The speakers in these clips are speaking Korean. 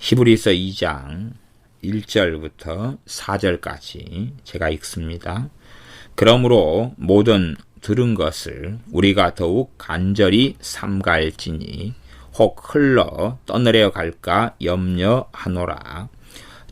히브리서 2장 1절부터 4절까지 제가 읽습니다. 그러므로 모든 들은 것을 우리가 더욱 간절히 삼가할지니 혹 흘러 떠내려 갈까 염려하노라.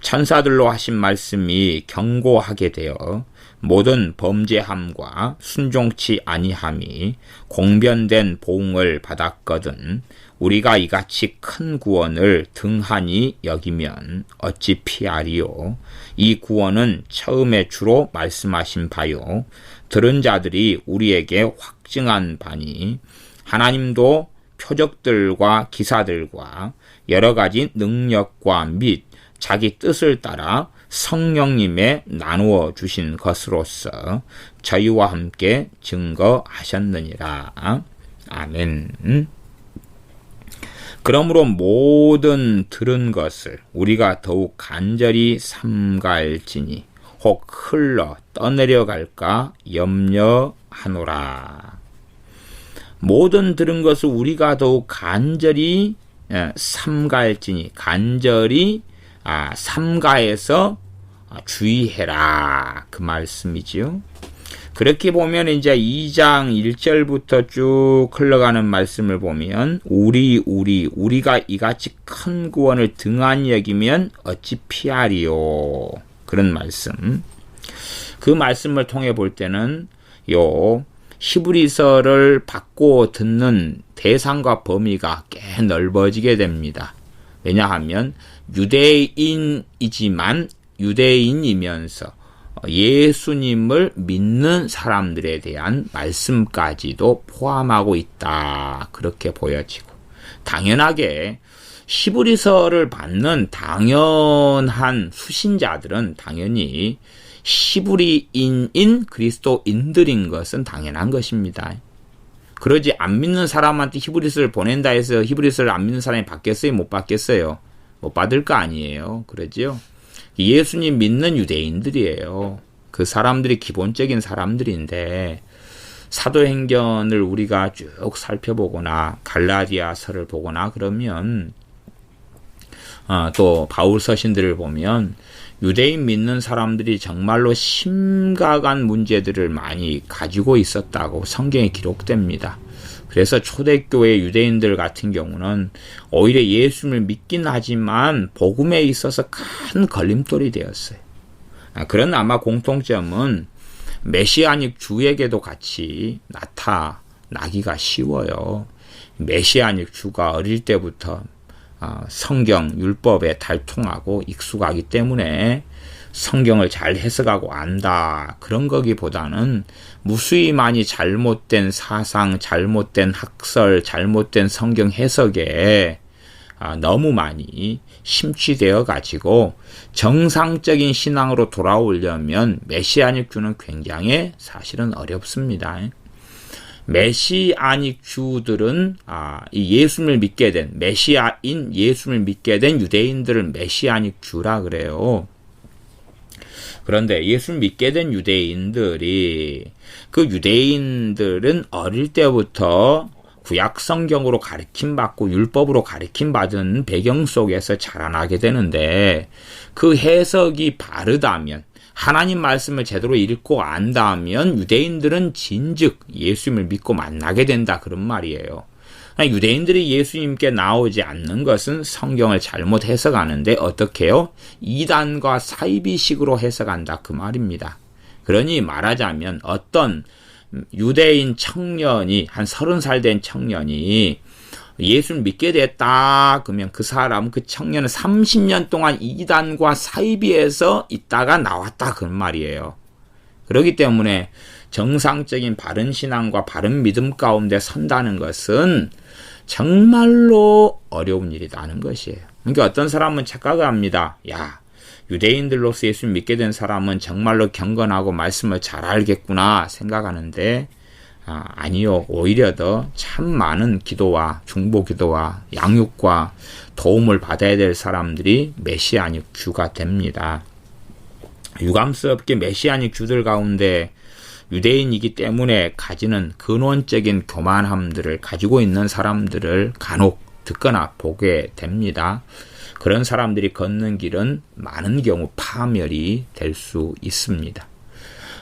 천사들로 하신 말씀이 경고하게 되어 모든 범죄함과 순종치 아니함이 공변된 보응을 받았거든 우리가 이같이 큰 구원을 등한히 여기면 어찌 피하리요. 이 구원은 처음에 주로 말씀하신 바요 들은 자들이 우리에게 확증한 바니 하나님도 표적들과 기사들과 여러 가지 능력과 및 자기 뜻을 따라 성령님에 나누어 주신 것으로서 저희와 함께 증거하셨느니라. 아멘. 그러므로 모든 들은 것을 우리가 더욱 간절히 삼가할지니 혹 흘러 떠내려 갈까 염려하노라. 모든 들은 것을 우리가 더욱 간절히 삼가할지니 간절히 삼가해서 주의해라 그 말씀이지요. 그렇게 보면 이제 2장 1절부터 쭉 흘러가는 말씀을 보면 우리가 이같이 큰 구원을 등한히 여기면 어찌 피하리요 그런 말씀. 그 말씀을 통해 볼 때는 요 히브리서를 받고 듣는 대상과 범위가 꽤 넓어지게 됩니다. 왜냐하면 유대인이지만 유대인이면서 예수님을 믿는 사람들에 대한 말씀까지도 포함하고 있다. 그렇게 보여지고 당연하게 히브리서를 받는 당연한 수신자들은 당연히 히브리인인 그리스도인들인 것은 당연한 것입니다. 그러지 안 믿는 사람한테 히브리서를 보낸다 해서 히브리서를 안 믿는 사람이 받겠어요? 못 받겠어요? 못 받을 거 아니에요. 그러죠? 예수님 믿는 유대인들이에요. 그 사람들이 기본적인 사람들인데 사도행전을 우리가 쭉 살펴보거나 갈라디아서를 보거나 그러면 또 바울 서신들을 보면 유대인 믿는 사람들이 정말로 심각한 문제들을 많이 가지고 있었다고 성경에 기록됩니다. 그래서 초대교회 유대인들 같은 경우는 오히려 예수님을 믿긴 하지만 복음에 있어서 큰 걸림돌이 되었어요. 그런 아마 공통점은 메시아닉 주에게도 같이 나타나기가 쉬워요. 메시아닉 주가 어릴 때부터 성경, 율법에 달통하고 익숙하기 때문에 성경을 잘 해석하고 안다. 그런 거기보다는 무수히 많이 잘못된 사상, 잘못된 학설, 잘못된 성경 해석에 너무 많이 심취되어 가지고 정상적인 신앙으로 돌아오려면 메시아닉 주는 굉장히 사실은 어렵습니다. 메시아닉 주들은 이 예수를 믿게 된 메시아인 예수를 믿게 된 유대인들을 메시아닉 주라 그래요. 그런데 예수를 믿게 된 유대인들이 그 유대인들은 어릴 때부터 구약 성경으로 가르침받고 율법으로 가르침받은 배경 속에서 자라나게 되는데 그 해석이 바르다면 하나님 말씀을 제대로 읽고 안다면 유대인들은 진즉 예수님을 믿고 만나게 된다 그런 말이에요. 유대인들이 예수님께 나오지 않는 것은 성경을 잘못 해석하는데 어떻게 해요? 이단과 사이비식으로 해석한다 그 말입니다. 그러니 말하자면 어떤 유대인 청년이 한 30살 된 청년이 예수를 믿게 됐다 그러면 그 사람 그 청년은 30년 동안 이단과 사이비에서 있다가 나왔다 그런 말이에요. 그렇기 때문에 정상적인 바른 신앙과 바른 믿음 가운데 선다는 것은 정말로 어려운 일이라는 것이에요. 그러니까 어떤 사람은 착각을 합니다. 유대인들로서 예수를 믿게 된 사람은 정말로 경건하고 말씀을 잘 알겠구나 생각하는데 아니요. 오히려 더 참 많은 기도와 중보 기도와 양육과 도움을 받아야 될 사람들이 메시아닉 주가 됩니다. 유감스럽게 메시아닉 주들 가운데 유대인이기 때문에 가지는 근원적인 교만함들을 가지고 있는 사람들을 간혹 듣거나 보게 됩니다. 그런 사람들이 걷는 길은 많은 경우 파멸이 될 수 있습니다.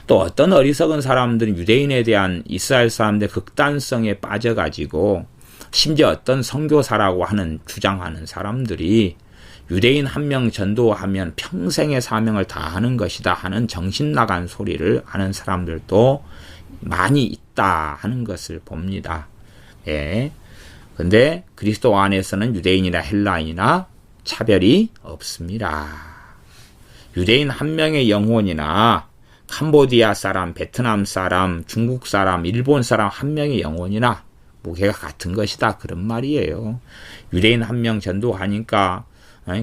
또 어떤 어리석은 사람들은 유대인에 대한 이스라엘 사람들의 극단성에 빠져가지고 심지어 어떤 선교사라고 주장하는 사람들이 유대인 한 명 전도하면 평생의 사명을 다하는 것이다 하는 정신 나간 소리를 하는 사람들도 많이 있다 하는 것을 봅니다. 예. 근데 그리스도 안에서는 유대인이나 헬라인이나 차별이 없습니다. 유대인 한 명의 영혼이나 캄보디아 사람, 베트남 사람, 중국 사람, 일본 사람 한 명의 영혼이나 무게가 같은 것이다. 그런 말이에요. 유대인 한 명 전도하니까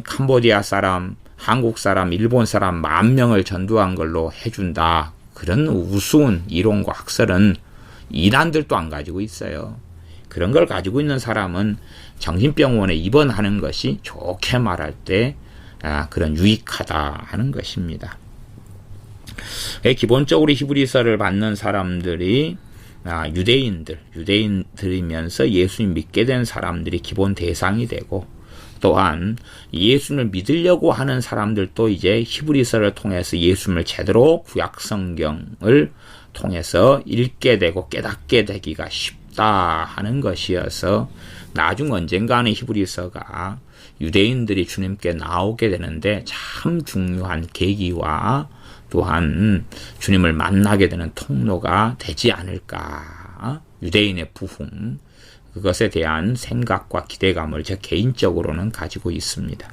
캄보디아 사람, 한국 사람, 일본 사람 10,000명을 전도한 걸로 해준다. 그런 우스운 이론과 학설은 이단들도 안 가지고 있어요. 그런 걸 가지고 있는 사람은 정신병원에 입원하는 것이 좋게 말할 때 그런 유익하다 하는 것입니다. 기본적으로 히브리서를 받는 사람들이 유대인들이면서 예수님 믿게 된 사람들이 기본 대상이 되고, 또한 예수님을 믿으려고 하는 사람들도 이제 히브리서를 통해서 예수님을 제대로 구약 성경을 통해서 읽게 되고 깨닫게 되기가 쉽다 하는 것이어서 나중 언젠가는 히브리서가 유대인들이 주님께 나오게 되는데 참 중요한 계기와 또한 주님을 만나게 되는 통로가 되지 않을까. 유대인의 부흥, 그것에 대한 생각과 기대감을 제 개인적으로는 가지고 있습니다.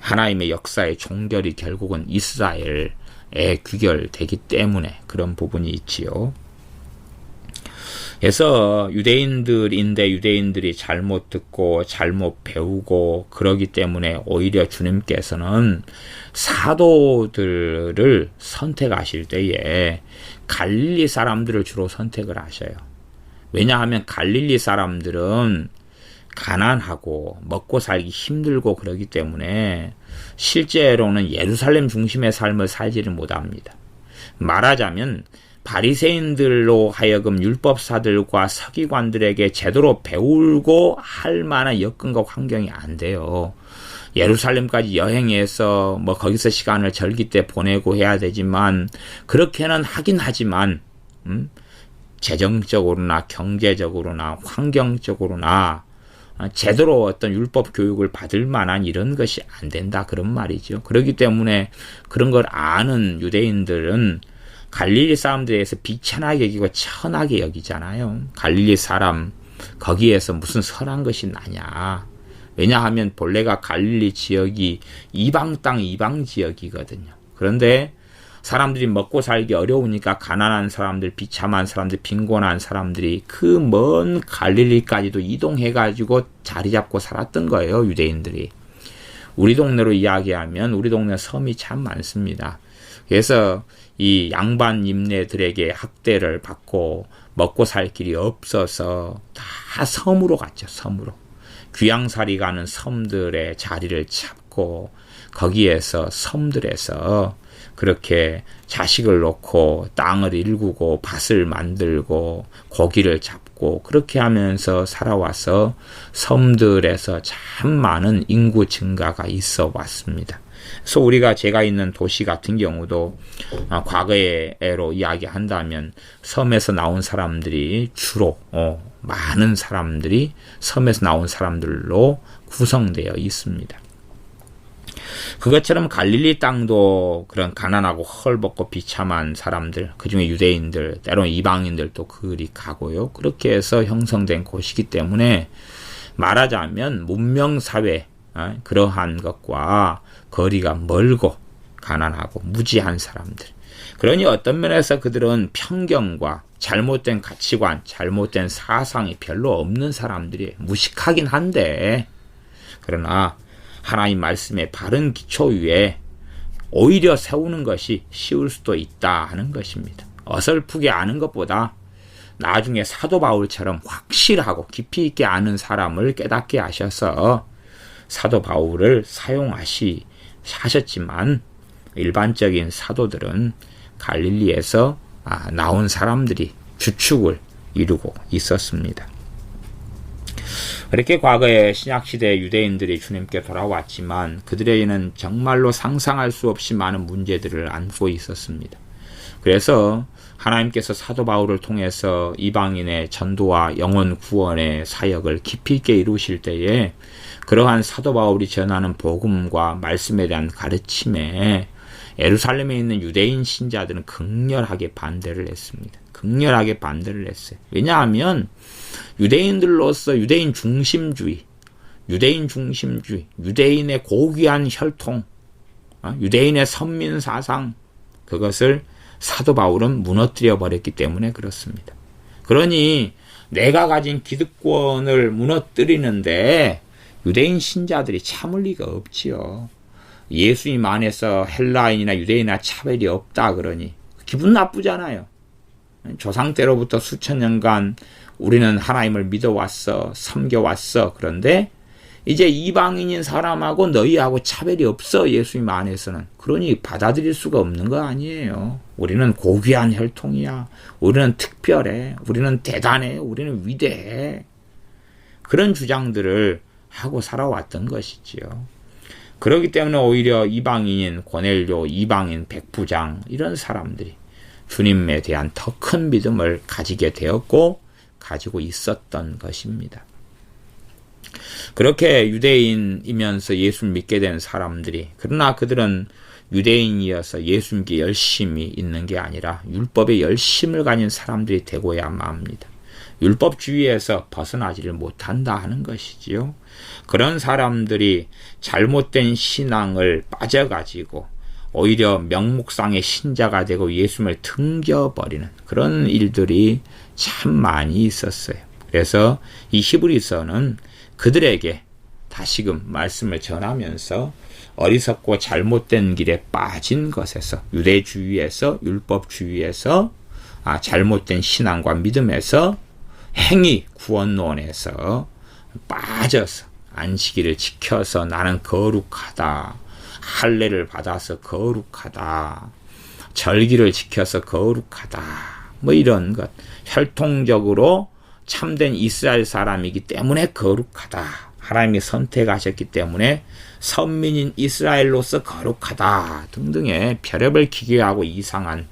하나님의 역사의 종결이 결국은 이스라엘에 귀결되기 때문에 그런 부분이 있지요. 그래서 유대인들이 잘못 듣고 잘못 배우고 그러기 때문에 오히려 주님께서는 사도들을 선택하실 때에 갈릴리 사람들을 주로 선택을 하셔요. 왜냐하면 갈릴리 사람들은 가난하고 먹고 살기 힘들고 그러기 때문에 실제로는 예루살렘 중심의 삶을 살지를 못합니다. 말하자면 바리새인들로 하여금 율법사들과 서기관들에게 제대로 배우고 할 만한 여건과 환경이 안 돼요. 예루살렘까지 여행해서 거기서 시간을 절기 때 보내고 해야 되지만 그렇게는 하긴 하지만 재정적으로나 경제적으로나 환경적으로나 제대로 어떤 율법 교육을 받을 만한 이런 것이 안 된다 그런 말이죠. 그렇기 때문에 그런 걸 아는 유대인들은 갈릴리 사람들에 대해서 비천하게 여기고 천하게 여기잖아요. 갈릴리 사람 거기에서 무슨 선한 것이 나냐. 왜냐하면 본래가 갈릴리 지역이 이방 땅 이방 지역이거든요. 그런데 사람들이 먹고 살기 어려우니까 가난한 사람들, 비참한 사람들, 빈곤한 사람들이 그 먼 갈릴리까지도 이동해가지고 자리 잡고 살았던 거예요. 유대인들이. 우리 동네로 이야기하면 우리 동네 섬이 참 많습니다. 그래서 이 양반 임내들에게 학대를 받고 먹고 살 길이 없어서 다 섬으로 갔죠. 섬으로. 귀양살이 가는 섬들의 자리를 찾고 거기에서 섬들에서 그렇게 자식을 놓고 땅을 일구고 밭을 만들고 고기를 잡고 그렇게 하면서 살아와서 섬들에서 참 많은 인구 증가가 있어 왔습니다. 그래서 제가 있는 도시 같은 경우도 과거에로 이야기한다면 섬에서 나온 사람들이 주로 많은 사람들이 섬에서 나온 사람들로 구성되어 있습니다. 그것처럼 갈릴리 땅도 그런 가난하고 헐벗고 비참한 사람들, 그중에 유대인들, 때로는 이방인들도 그리 가고요. 그렇게 해서 형성된 곳이기 때문에 말하자면 문명사회, 그러한 것과 거리가 멀고 가난하고 무지한 사람들. 그러니 어떤 면에서 그들은 편견과 잘못된 가치관, 잘못된 사상이 별로 없는 사람들이 무식하긴 한데, 그러나 하나님 말씀의 바른 기초 위에 오히려 세우는 것이 쉬울 수도 있다 하는 것입니다. 어설프게 아는 것보다 나중에 사도 바울처럼 확실하고 깊이 있게 아는 사람을 깨닫게 하셔서 사도 바울을 사용하셨지만 일반적인 사도들은 갈릴리에서 나온 사람들이 주축을 이루고 있었습니다. 이렇게 과거에 신약시대 유대인들이 주님께 돌아왔지만 그들에게는 정말로 상상할 수 없이 많은 문제들을 안고 있었습니다. 그래서 하나님께서 사도 바울을 통해서 이방인의 전도와 영혼 구원의 사역을 깊이 있게 이루실 때에 그러한 사도 바울이 전하는 복음과 말씀에 대한 가르침에 예루살렘에 있는 유대인 신자들은 극렬하게 반대를 했습니다. 극렬하게 반대를 했어요. 왜냐하면 유대인들로서 유대인 중심주의, 유대인의 고귀한 혈통, 유대인의 선민 사상, 그것을 사도 바울은 무너뜨려 버렸기 때문에 그렇습니다. 그러니 내가 가진 기득권을 무너뜨리는데 유대인 신자들이 참을 리가 없지요. 예수님 안에서 헬라인이나 유대인이나 차별이 없다 그러니 기분 나쁘잖아요. 조상 때로부터 수천 년간 우리는 하나님을 믿어왔어, 섬겨왔어. 그런데 이제 이방인인 사람하고 너희하고 차별이 없어, 예수님 안에서는. 그러니 받아들일 수가 없는 거 아니에요. 우리는 고귀한 혈통이야. 우리는 특별해. 우리는 대단해. 우리는 위대해. 그런 주장들을 하고 살아왔던 것이지요. 그렇기 때문에 오히려 이방인인 고넬료, 이방인 백부장 이런 사람들이 주님에 대한 더 큰 믿음을 가지게 되었고 가지고 있었던 것입니다. 그렇게 유대인이면서 예수를 믿게 된 사람들이, 그러나 그들은 유대인이어서 예수님께 열심히 있는 게 아니라 율법에 열심을 가진 사람들이 되고야만 합니다. 율법주의에서 벗어나지를 못한다 하는 것이지요. 그런 사람들이 잘못된 신앙을 빠져가지고 오히려 명목상의 신자가 되고 예수님을 등져버리는 그런 일들이 참 많이 있었어요. 그래서 이 히브리서는 그들에게 다시금 말씀을 전하면서 어리석고 잘못된 길에 빠진 것에서, 유대주의에서, 율법주의에서, 잘못된 신앙과 믿음에서, 행위 구원론에서 빠져서 안식일을 지켜서 나는 거룩하다, 할례를 받아서 거룩하다, 절기를 지켜서 거룩하다, 뭐 이런 것, 혈통적으로 참된 이스라엘 사람이기 때문에 거룩하다, 하나님이 선택하셨기 때문에 선민인 이스라엘로서 거룩하다 등등의 별의별 기괴하고 이상한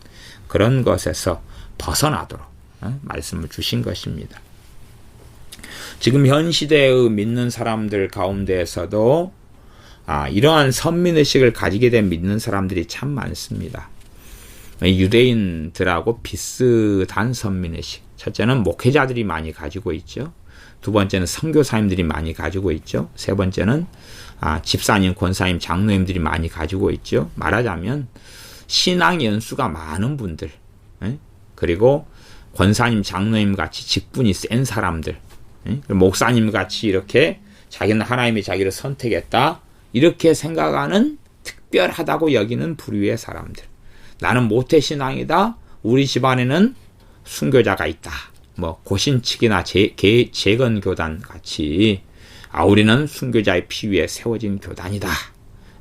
그런 것에서 벗어나도록 말씀을 주신 것입니다. 지금 현 시대의 믿는 사람들 가운데에서도 이러한 선민의식을 가지게 된 믿는 사람들이 참 많습니다. 유대인들하고 비슷한 선민의식. 첫째는 목회자들이 많이 가지고 있죠. 두 번째는 선교사님들이 많이 가지고 있죠. 세 번째는 집사님, 권사님, 장로님들이 많이 가지고 있죠. 말하자면 신앙 연수가 많은 분들, 그리고 권사님, 장로님 같이 직분이 센 사람들, 목사님 같이 이렇게 자기는 하나님이 자기를 선택했다 이렇게 생각하는, 특별하다고 여기는 부류의 사람들. 나는 모태신앙이다. 우리 집안에는 순교자가 있다. 뭐 고신측이나 재건교단 같이 우리는 순교자의 피 위에 세워진 교단이다.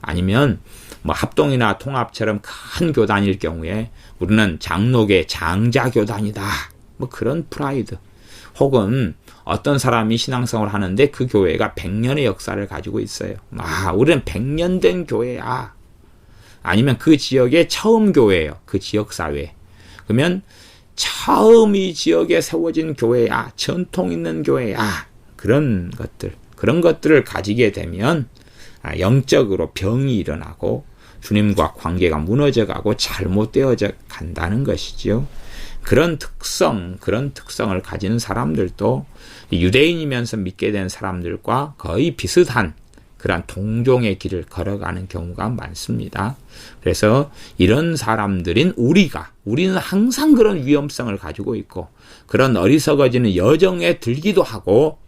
아니면 뭐 합동이나 통합처럼 큰 교단일 경우에 우리는 장로계 장자교단이다. 뭐 그런 프라이드. 혹은 어떤 사람이 신앙생활을 하는데 그 교회가 100년의 역사를 가지고 있어요. 우리는 100년 된 교회야. 아니면 그 지역의 처음 교회예요. 그 지역사회. 그러면 처음 이 지역에 세워진 교회야. 전통 있는 교회야. 그런 것들을 가지게 되면 영적으로 병이 일어나고 주님과 관계가 무너져가고 잘못되어져 간다는 것이죠. 그런 특성을 가진 사람들도 유대인이면서 믿게 된 사람들과 거의 비슷한 그런 동종의 길을 걸어가는 경우가 많습니다. 그래서 이런 사람들인 우리는 항상 그런 위험성을 가지고 있고 그런 어리석어지는 여정에 들기도 하고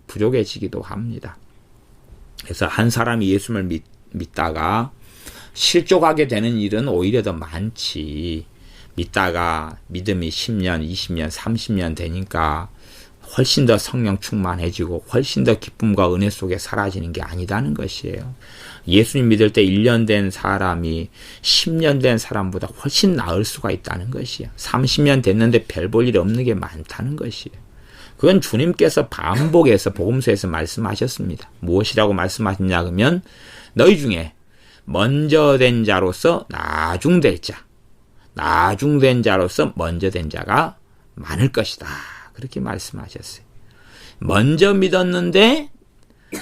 부족해지기도 합니다. 그래서 한 사람이 예수를 믿다가 실족하게 되는 일은 오히려 더 많지. 믿다가 믿음이 10년, 20년, 30년 되니까 훨씬 더 성령 충만해지고 훨씬 더 기쁨과 은혜 속에 사라지는 게 아니다는 것이에요. 예수님 믿을 때 1년 된 사람이 10년 된 사람보다 훨씬 나을 수가 있다는 것이에요. 30년 됐는데 별 볼 일 없는 게 많다는 것이에요. 그건 주님께서 반복해서 복음서에서 말씀하셨습니다. 무엇이라고 말씀하셨냐 그러면 너희 중에 먼저 된 자로서 나중될 자, 나중된 자로서 먼저 된 자가 많을 것이다. 그렇게 말씀하셨어요. 먼저 믿었는데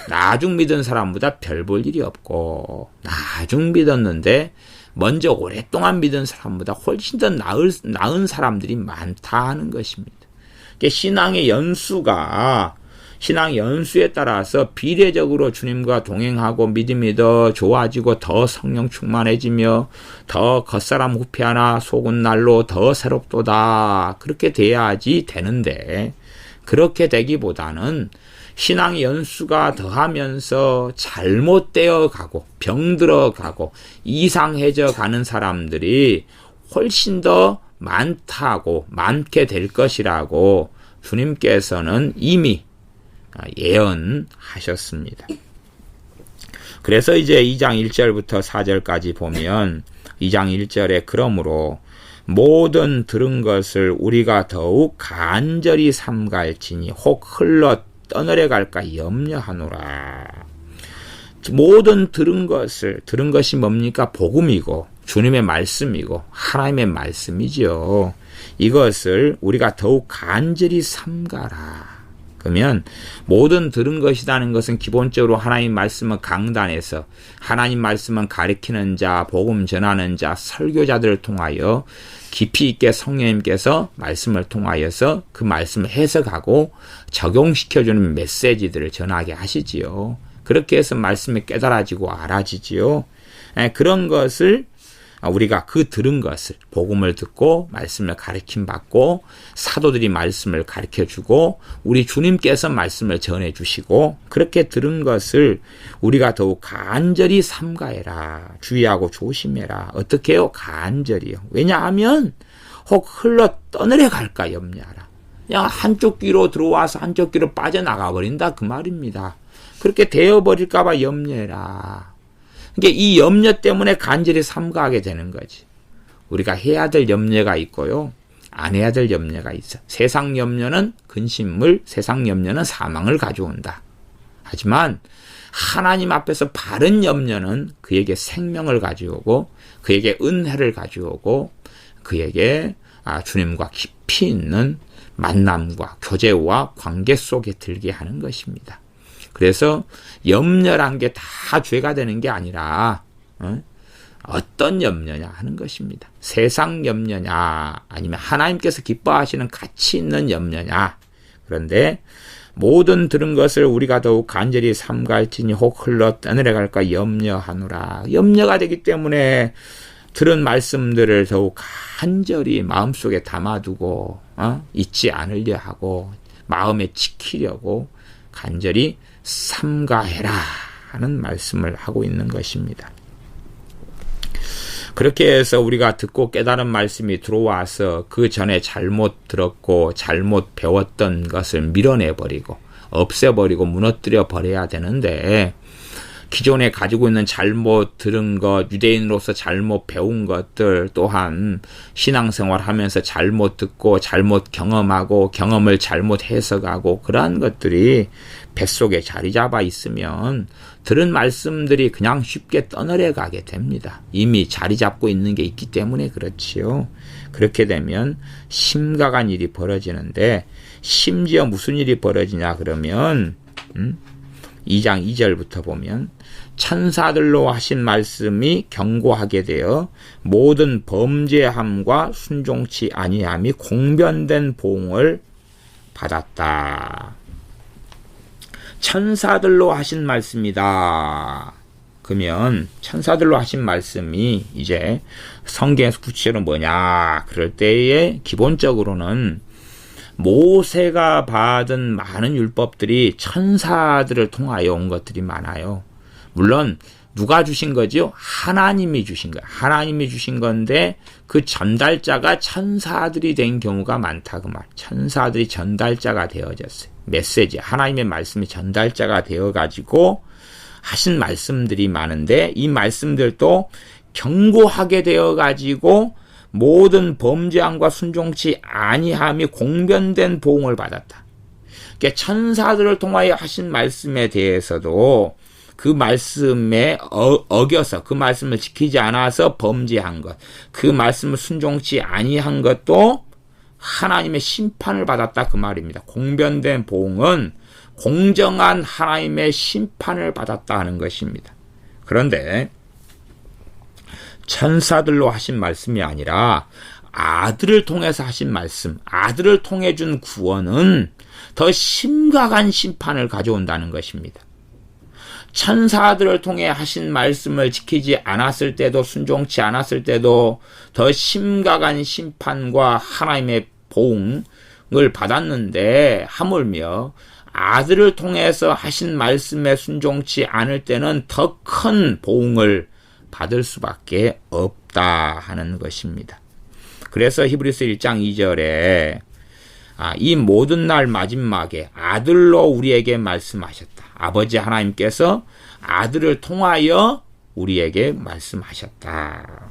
나중 믿은 사람보다 별 볼 일이 없고, 나중 믿었는데 먼저 오랫동안 믿은 사람보다 훨씬 더 나은 사람들이 많다 하는 것입니다. 신앙의 연수에 따라서 비례적으로 주님과 동행하고 믿음이 더 좋아지고 더 성령 충만해지며 더 겉사람 후패하나 속은 날로 더 새롭도다. 그렇게 돼야지 되는데, 그렇게 되기보다는 신앙의 연수가 더하면서 잘못되어 가고 병들어 가고 이상해져 가는 사람들이 훨씬 더 많게 될 것이라고 주님께서는 이미 예언하셨습니다. 그래서 이제 2장 1절부터 4절까지 보면 2장 1절에 그러므로 모든 들은 것을 우리가 더욱 간절히 삼갈지니 혹 흘러 떠내려 갈까 염려하노라. 모든 들은 것이 뭡니까? 복음이고 주님의 말씀이고 하나님의 말씀이지요. 이것을 우리가 더욱 간절히 삼가라. 그러면 모든 들은 것이라는 것은 기본적으로 하나님 말씀은 강단에서 하나님 말씀은 가르치는 자, 복음 전하는 자, 설교자들을 통하여 깊이 있게 성령님께서 말씀을 통하여서 그 말씀을 해석하고 적용시켜주는 메시지들을 전하게 하시지요. 그렇게 해서 말씀이 깨달아지고 알아지지요. 그런 것을 우리가 그 들은 것을 복음을 듣고 말씀을 가르침 받고 사도들이 말씀을 가르쳐주고 우리 주님께서 말씀을 전해주시고 그렇게 들은 것을 우리가 더욱 간절히 삼가해라. 주의하고 조심해라. 어떻게 해요? 간절히요. 왜냐하면 혹 흘러 떠내려 갈까 염려하라. 그냥 한쪽 귀로 들어와서 한쪽 귀로 빠져나가 버린다 그 말입니다. 그렇게 되어버릴까 봐 염려해라. 그러니까 이 염려 때문에 간절히 삼가하게 되는 거지. 우리가 해야 될 염려가 있고요. 안 해야 될 염려가 있어. 세상 염려는 근심을, 세상 염려는 사망을 가져온다. 하지만 하나님 앞에서 바른 염려는 그에게 생명을 가져오고 그에게 은혜를 가져오고 그에게 주님과 깊이 있는 만남과 교제와 관계 속에 들게 하는 것입니다. 그래서 염려란 게 다 죄가 되는 게 아니라 어떤 염려냐 하는 것입니다. 세상 염려냐 아니면 하나님께서 기뻐하시는 가치 있는 염려냐. 그런데 모든 들은 것을 우리가 더욱 간절히 삼갈지니 혹 흘러 떠내려갈까 염려하노라. 염려가 되기 때문에 들은 말씀들을 더욱 간절히 마음속에 담아두고 잊지 않으려 하고 마음에 지키려고 간절히 삼가해라 하는 말씀을 하고 있는 것입니다. 그렇게 해서 우리가 듣고 깨달은 말씀이 들어와서 그 전에 잘못 들었고 잘못 배웠던 것을 밀어내버리고 없애버리고 무너뜨려 버려야 되는데 기존에 가지고 있는 잘못 들은 것, 유대인으로서 잘못 배운 것들 또한 신앙생활 하면서 잘못 듣고 잘못 경험하고 경험을 잘못 해석하고 그러한 것들이 뱃속에 자리 잡아 있으면 들은 말씀들이 그냥 쉽게 떠내려 가게 됩니다. 이미 자리 잡고 있는 게 있기 때문에 그렇지요. 그렇게 되면 심각한 일이 벌어지는데 심지어 무슨 일이 벌어지냐 그러면 2장 2절부터 보면 천사들로 하신 말씀이 경고하게 되어 모든 범죄함과 순종치 아니함이 공변된 보응을 받았다. 천사들로 하신 말씀이다. 그러면 천사들로 하신 말씀이 이제 성경에서 구체적으로 뭐냐 그럴 때에 기본적으로는 모세가 받은 많은 율법들이 천사들을 통하여 온 것들이 많아요. 물론 누가 주신 거죠? 하나님이 주신 거예요. 하나님이 주신 건데 그 전달자가 천사들이 된 경우가 많다 그 말. 천사들이 전달자가 되어졌어요. 메시지, 하나님의 말씀이 전달자가 되어가지고 하신 말씀들이 많은데 이 말씀들도 경고하게 되어가지고 모든 범죄함과 순종치 아니함이 공변된 보응을 받았다. 그러니까 천사들을 통하여 하신 말씀에 대해서도 그 말씀에 어겨서 그 말씀을 지키지 않아서 범죄한 것, 그 말씀을 순종치 아니한 것도 하나님의 심판을 받았다 그 말입니다. 공변된 보응은 공정한 하나님의 심판을 받았다 하는 것입니다. 그런데 천사들로 하신 말씀이 아니라 아들을 통해서 하신 말씀, 아들을 통해 준 구원은 더 심각한 심판을 가져온다는 것입니다. 천사들을 통해 하신 말씀을 지키지 않았을 때도, 순종치 않았을 때도 더 심각한 심판과 하나님의 보응을 받았는데, 하물며 아들을 통해서 하신 말씀에 순종치 않을 때는 더 큰 보응을 받을 수밖에 없다 하는 것입니다. 그래서 히브리서 1장 2절에 이 모든 날 마지막에 아들로 우리에게 말씀하셨다. 아버지 하나님께서 아들을 통하여 우리에게 말씀하셨다.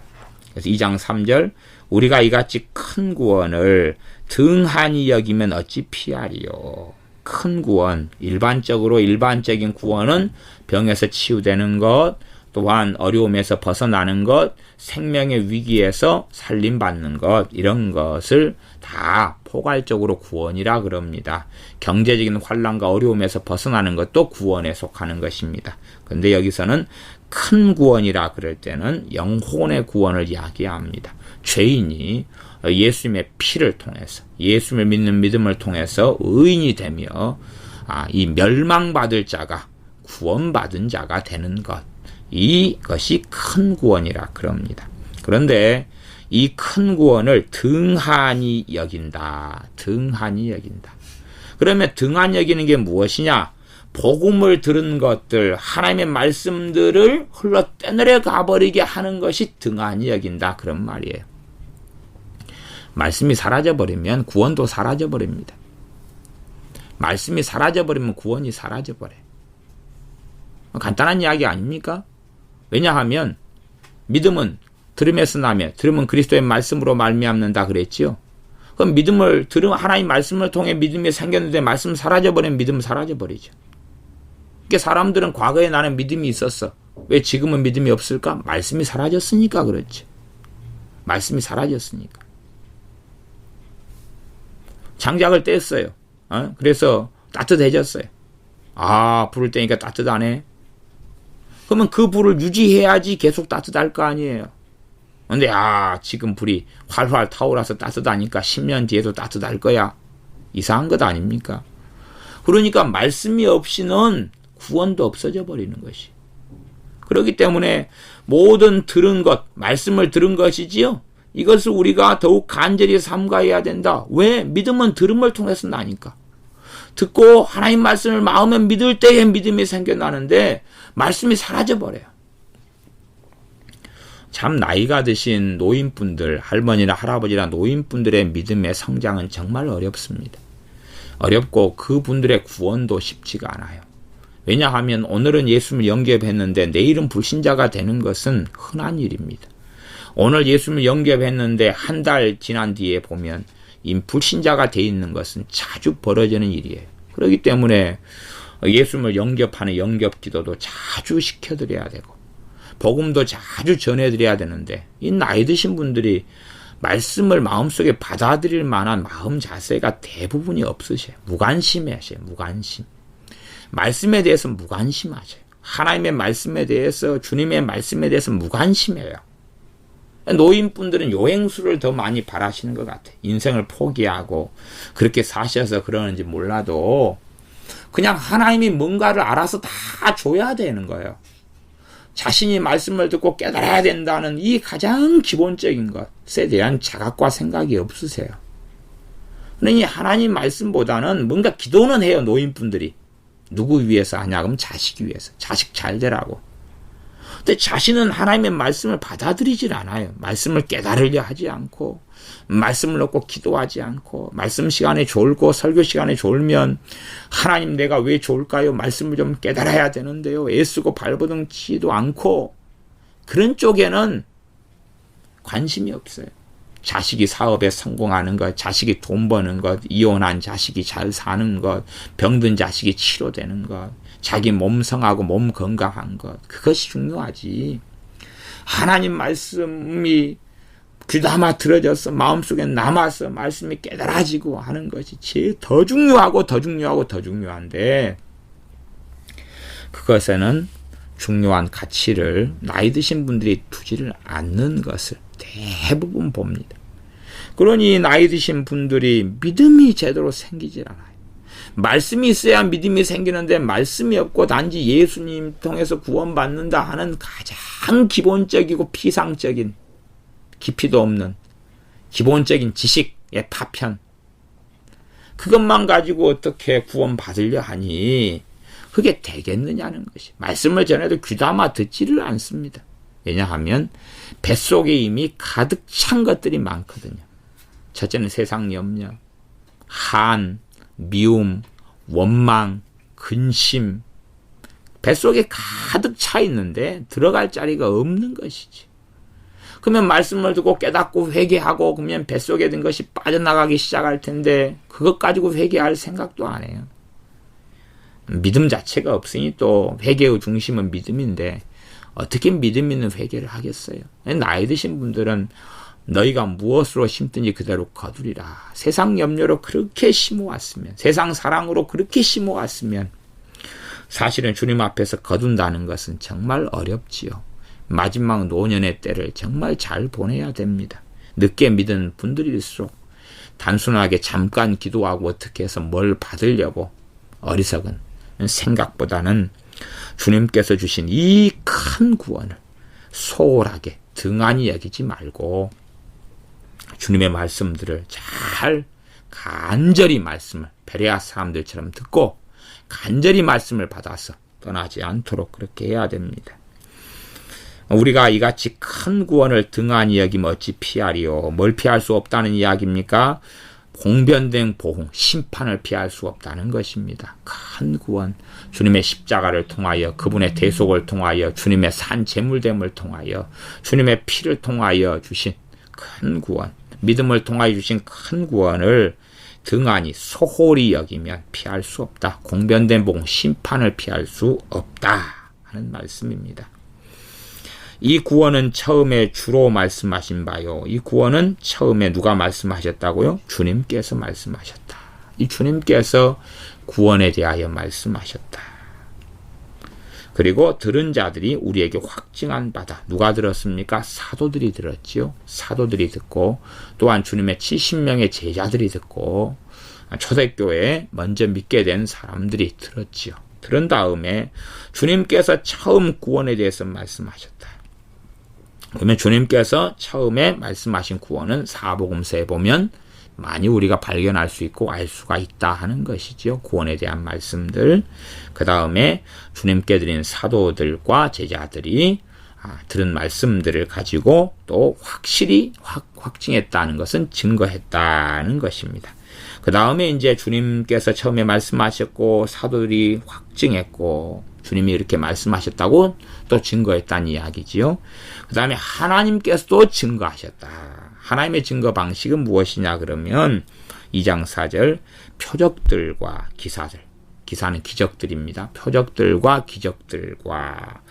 그래서 2장 3절 우리가 이같이 큰 구원을 등한히 여기면 어찌 피하리요. 큰 구원, 일반적인 구원은 병에서 치유되는 것, 또한 어려움에서 벗어나는 것, 생명의 위기에서 살림받는 것, 이런 것을 다 포괄적으로 구원이라 그럽니다. 경제적인 환난과 어려움에서 벗어나는 것도 구원에 속하는 것입니다. 그런데 여기서는 큰 구원이라 그럴 때는 영혼의 구원을 이야기합니다. 죄인이 예수님의 피를 통해서, 예수님을 믿는 믿음을 통해서 의인이 되며 이 멸망받을 자가 구원받은 자가 되는 것, 이것이 큰 구원이라 그럽니다. 그런데 이 큰 구원을 등한히 여긴다. 등한히 여긴다. 그러면 등한히 여기는 게 무엇이냐? 복음을 들은 것들, 하나님의 말씀들을 흘러 떠내려 가버리게 하는 것이 등한히 여긴다. 그런 말이에요. 말씀이 사라져버리면 구원도 사라져버립니다. 말씀이 사라져버리면 구원이 사라져버려요. 간단한 이야기 아닙니까? 왜냐하면 믿음은 들음에서 나며 들음은 그리스도의 말씀으로 말미암는다 그랬지요. 그럼 믿음을 들음 하나님 말씀을 통해 믿음이 생겼는데 말씀 사라져버리면 믿음은 사라져버리죠. 그러니까 사람들은 과거에 나는 믿음이 있었어. 왜 지금은 믿음이 없을까? 말씀이 사라졌으니까 그렇지. 말씀이 사라졌으니까. 장작을 뗐어요. 그래서 따뜻해졌어요. 불을 떼니까 따뜻하네. 그러면 그 불을 유지해야지 계속 따뜻할 거 아니에요. 근데 지금 불이 활활 타오라서 따뜻하니까 10년 뒤에도 따뜻할 거야. 이상한 것 아닙니까? 그러니까 말씀이 없이는 구원도 없어져 버리는 것이. 그렇기 때문에 모든 들은 것, 말씀을 들은 것이지요. 이것을 우리가 더욱 간절히 삼가해야 된다. 왜? 믿음은 들음을 통해서 나니까. 듣고 하나님 말씀을 마음에 믿을 때에 믿음이 생겨나는데 말씀이 사라져버려요. 참 나이가 드신 노인분들, 할머니나 할아버지나 노인분들의 믿음의 성장은 정말 어렵습니다. 어렵고 그분들의 구원도 쉽지가 않아요. 왜냐하면 오늘은 예수님을 영접했는데 내일은 불신자가 되는 것은 흔한 일입니다. 오늘 예수님을 영접했는데 한 달 지난 뒤에 보면 이 불신자가 돼 있는 것은 자주 벌어지는 일이에요. 그렇기 때문에 예수님을 영접하는 영접기도도 자주 시켜드려야 되고 복음도 자주 전해드려야 되는데 이 나이 드신 분들이 말씀을 마음속에 받아들일 만한 마음 자세가 대부분이 없으셔요. 무관심하셔요. 무관심. 말씀에 대해서 무관심하셔요. 하나님의 말씀에 대해서, 주님의 말씀에 대해서 무관심해요. 노인분들은 요행수를 더 많이 바라시는 것 같아요. 인생을 포기하고 그렇게 사셔서 그러는지 몰라도 그냥 하나님이 뭔가를 알아서 다 줘야 되는 거예요. 자신이 말씀을 듣고 깨달아야 된다는 이 가장 기본적인 것에 대한 자각과 생각이 없으세요. 그러니 하나님 말씀보다는 뭔가 기도는 해요. 노인분들이. 누구 위해서 하냐? 그럼 자식 위해서. 자식 잘 되라고. 근데 자신은 하나님의 말씀을 받아들이질 않아요. 말씀을 깨달으려 하지 않고 말씀을 놓고 기도하지 않고 말씀 시간에 졸고 설교 시간에 졸면 하나님 내가 왜 졸까요? 말씀을 좀 깨달아야 되는데요. 애쓰고 발버둥 치지도 않고 그런 쪽에는 관심이 없어요. 자식이 사업에 성공하는 것, 자식이 돈 버는 것, 이혼한 자식이 잘 사는 것, 병든 자식이 치료되는 것, 자기 몸 성하고 몸 건강한 것, 그것이 중요하지. 하나님 말씀이 귀담아 들어져서 마음속에 남아서 말씀이 깨달아지고 하는 것이 제일 더 중요하고 더 중요하고 더 중요한데, 그것에는 중요한 가치를 나이 드신 분들이 두지를 않는 것을 대부분 봅니다. 그러니 나이 드신 분들이 믿음이 제대로 생기질 않아요. 말씀이 있어야 믿음이 생기는데 말씀이 없고 단지 예수님 통해서 구원받는다 하는 가장 기본적이고 피상적인, 깊이도 없는 기본적인 지식의 파편, 그것만 가지고 어떻게 구원받으려 하니 그게 되겠느냐는 것이. 말씀을 전해도 귀담아 듣지를 않습니다. 왜냐하면 뱃속에 이미 가득 찬 것들이 많거든요. 첫째는 세상 염려, 한, 미움, 원망, 근심, 뱃속에 가득 차 있는데 들어갈 자리가 없는 것이지. 그러면 말씀을 듣고 깨닫고 회개하고 그러면 뱃속에 든 것이 빠져나가기 시작할 텐데 그것 가지고 회개할 생각도 안 해요. 믿음 자체가 없으니 또 회개의 중심은 믿음인데 어떻게 믿음 있는 회개를 하겠어요? 나이 드신 분들은 너희가 무엇으로 심든지 그대로 거두리라. 세상 염려로 그렇게 심어왔으면, 세상 사랑으로 그렇게 심어왔으면 사실은 주님 앞에서 거둔다는 것은 정말 어렵지요. 마지막 노년의 때를 정말 잘 보내야 됩니다. 늦게 믿은 분들일수록 단순하게 잠깐 기도하고 어떻게 해서 뭘 받으려고 어리석은 생각보다는 주님께서 주신 이 큰 구원을 소홀하게 등한히 여기지 말고 주님의 말씀들을 잘 간절히 말씀을 베레아 사람들처럼 듣고 간절히 말씀을 받아서 떠나지 않도록 그렇게 해야 됩니다. 우리가 이같이 큰 구원을 등한히 여기면 어찌 피하리요? 뭘 피할 수 없다는 이야기입니까? 공변된 보응, 심판을 피할 수 없다는 것입니다. 큰 구원, 주님의 십자가를 통하여, 그분의 대속을 통하여, 주님의 산 제물됨을 통하여, 주님의 피를 통하여 주신 큰 구원, 믿음을 통하여 주신 큰 구원을 등한히 소홀히 여기면 피할 수 없다. 공변된 보응, 심판을 피할 수 없다 하는 말씀입니다. 이 구원은 처음에 주로 말씀하신 바요. 이 구원은 처음에 누가 말씀하셨다고요? 주님께서 말씀하셨다. 이 주님께서 구원에 대하여 말씀하셨다. 그리고 들은 자들이 우리에게 확증한 바다. 누가 들었습니까? 사도들이 들었지요. 사도들이 듣고 또한 주님의 70명의 제자들이 듣고 초대교회에 먼저 믿게 된 사람들이 들었지요. 들은 다음에 주님께서 처음 구원에 대해서 말씀하셨다. 그러면 주님께서 처음에 말씀하신 구원은 사복음서에 보면 많이 우리가 발견할 수 있고 알 수가 있다 하는 것이지요. 구원에 대한 말씀들. 그 다음에 주님께 드린 사도들과 제자들이 들은 말씀들을 가지고 또 확실히 확증했다는 것은 증거했다는 것입니다. 그 다음에 이제 주님께서 처음에 말씀하셨고 사도들이 확증했고 주님이 이렇게 말씀하셨다고 또 증거했다는 이야기지요. 그 다음에 하나님께서도 증거하셨다. 하나님의 증거 방식은 무엇이냐 그러면 2장 4절 표적들과 기사들. 기사는 기적들입니다. 표적들과 기적들과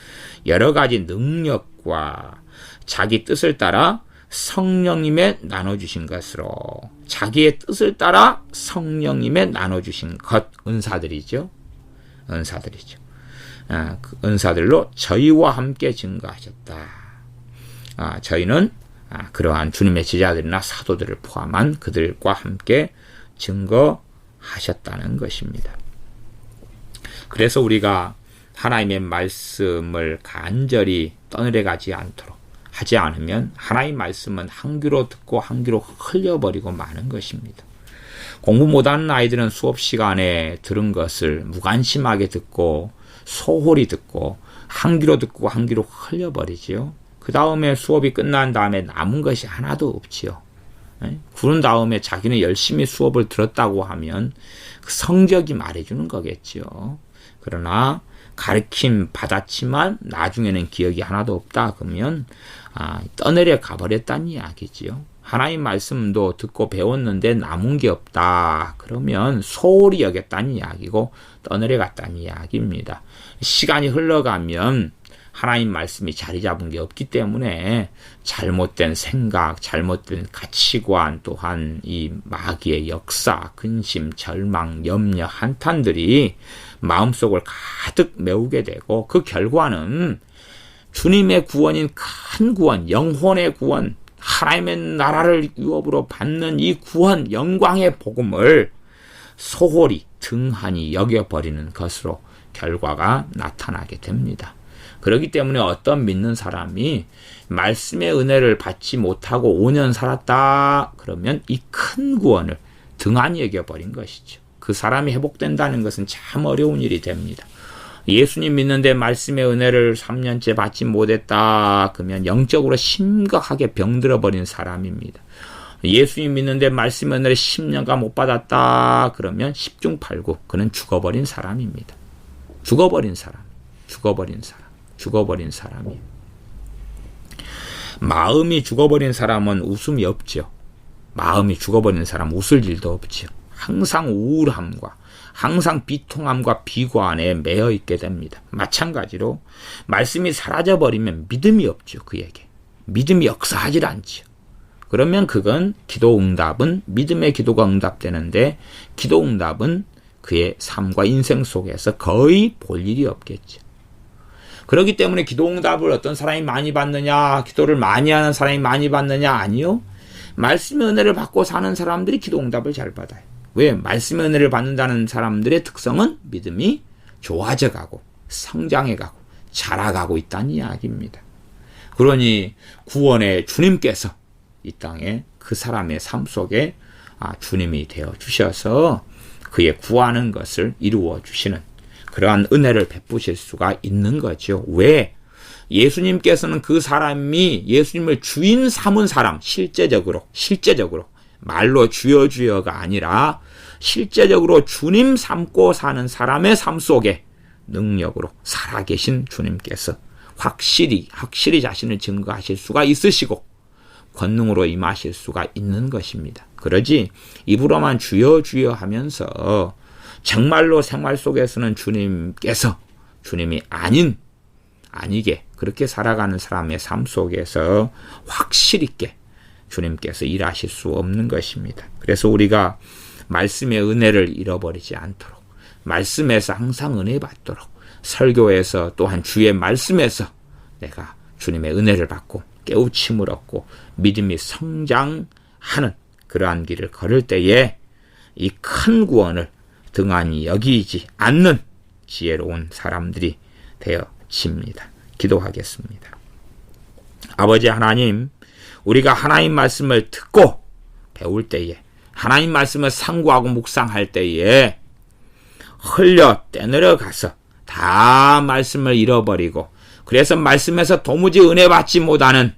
여러 가지 능력과 자기 뜻을 따라 성령님의 나눠주신 것으로 자기의 뜻을 따라 성령님의 나눠주신 것 은사들이죠. 은사들이죠. 그 은사들로 저희와 함께 증거하셨다. 저희는 그러한 주님의 제자들이나 사도들을 포함한 그들과 함께 증거하셨다는 것입니다. 그래서 우리가 하나님의 말씀을 간절히 떠내려가지 않도록 하지 않으면 하나님의 말씀은 한 귀로 듣고 한 귀로 흘려버리고 마는 것입니다. 공부 못하는 아이들은 수업 시간에 들은 것을 무관심하게 듣고 소홀히 듣고 한 귀로 듣고 한 귀로 흘려버리지요. 그 다음에 수업이 끝난 다음에 남은 것이 하나도 없지요. 그런 다음에 자기는 열심히 수업을 들었다고 하면 그 성적이 말해주는 거겠지요. 그러나 가르침 받았지만 나중에는 기억이 하나도 없다 그러면 떠내려 가버렸다는 이야기지요. 하나님 말씀도 듣고 배웠는데 남은 게 없다. 그러면 소홀히 여겼다는 이야기고 떠내려 갔다는 이야기입니다. 시간이 흘러가면 하나님 말씀이 자리 잡은 게 없기 때문에 잘못된 생각, 잘못된 가치관, 또한 이 마귀의 역사, 근심, 절망, 염려, 한탄들이 마음속을 가득 메우게 되고 그 결과는 주님의 구원인 큰 구원, 영혼의 구원, 하나님의 나라를 유업으로 받는 이 구원, 영광의 복음을 소홀히 등한히 여겨버리는 것으로 결과가 나타나게 됩니다. 그렇기 때문에 어떤 믿는 사람이 말씀의 은혜를 받지 못하고 5년 살았다 그러면 이 큰 구원을 등한히 여겨버린 것이죠. 그 사람이 회복된다는 것은 참 어려운 일이 됩니다. 예수님 믿는데 말씀의 은혜를 3년째 받지 못했다 그러면 영적으로 심각하게 병들어버린 사람입니다. 예수님 믿는데 말씀의 은혜를 10년간 못 받았다 그러면 10중 8구 그는 죽어버린 사람입니다. 죽어버린 사람이에요. 마음이 죽어버린 사람은 웃음이 없죠. 마음이 죽어버린 사람은 웃을 일도 없죠. 항상 우울함과 항상 비통함과 비관에 매여 있게 됩니다. 마찬가지로 말씀이 사라져버리면 믿음이 없죠. 그에게 믿음이 역사하지 않죠. 그러면 그건 기도 응답은 믿음의 기도가 응답되는데 기도 응답은 그의 삶과 인생 속에서 거의 볼 일이 없겠죠. 그렇기 때문에 기도 응답을 어떤 사람이 많이 받느냐, 기도를 많이 하는 사람이 많이 받느냐, 아니요. 말씀의 은혜를 받고 사는 사람들이 기도 응답을 잘 받아요. 왜? 말씀의 은혜를 받는다는 사람들의 특성은 믿음이 좋아져 가고 성장해 가고 자라가고 있다는 이야기입니다. 그러니 구원의 주님께서 이 땅에 그 사람의 삶 속에 주님이 되어 주셔서 그의 구하는 것을 이루어 주시는 그러한 은혜를 베푸실 수가 있는 거죠. 왜? 예수님께서는 그 사람이 예수님을 주인 삼은 사람, 실제적으로 말로 주여 주여가 아니라 실제적으로 주님 삼고 사는 사람의 삶 속에 능력으로 살아계신 주님께서 확실히 자신을 증거하실 수가 있으시고 권능으로 임하실 수가 있는 것입니다. 그러지 입으로만 주여 주여 하면서 정말로 생활 속에서는 주님께서 주님이 아니게 그렇게 살아가는 사람의 삶 속에서 확실 있게 주님께서 일하실 수 없는 것입니다. 그래서 우리가 말씀의 은혜를 잃어버리지 않도록 말씀에서 항상 은혜 받도록 설교에서 또한 주의 말씀에서 내가 주님의 은혜를 받고 깨우침을 얻고 믿음이 성장하는 그러한 길을 걸을 때에 이 큰 구원을 등한히 여기지 않는 지혜로운 사람들이 되어집니다. 기도하겠습니다. 아버지 하나님, 우리가 하나님 말씀을 듣고 배울 때에 하나님 말씀을 상고하고 묵상할 때에 흘려 떼내려가서 다 말씀을 잃어버리고 그래서 말씀에서 도무지 은혜 받지 못하는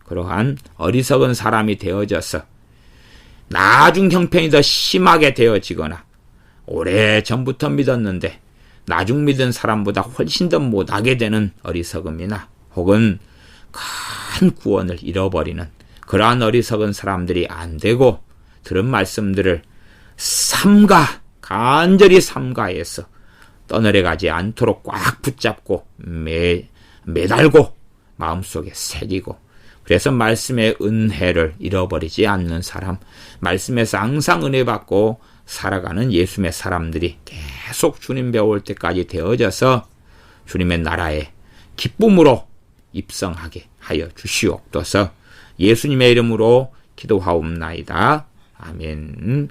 그러한 어리석은 사람이 되어져서 나중 형편이 더 심하게 되어지거나 오래전부터 믿었는데 나중 믿은 사람보다 훨씬 더 못하게 되는 어리석음이나 혹은 큰 구원을 잃어버리는 그러한 어리석은 사람들이 안 되고 들은 말씀들을 간절히 삼가해서 떠내려가지 않도록 꽉 붙잡고 매달고 마음속에 새기고 그래서 말씀의 은혜를 잃어버리지 않는 사람, 말씀에서 항상 은혜 받고 살아가는 예수님의 사람들이 계속 주님 배울 때까지 되어져서 주님의 나라에 기쁨으로 입성하게 하여 주시옵소서. 예수님의 이름으로 기도하옵나이다. 아멘.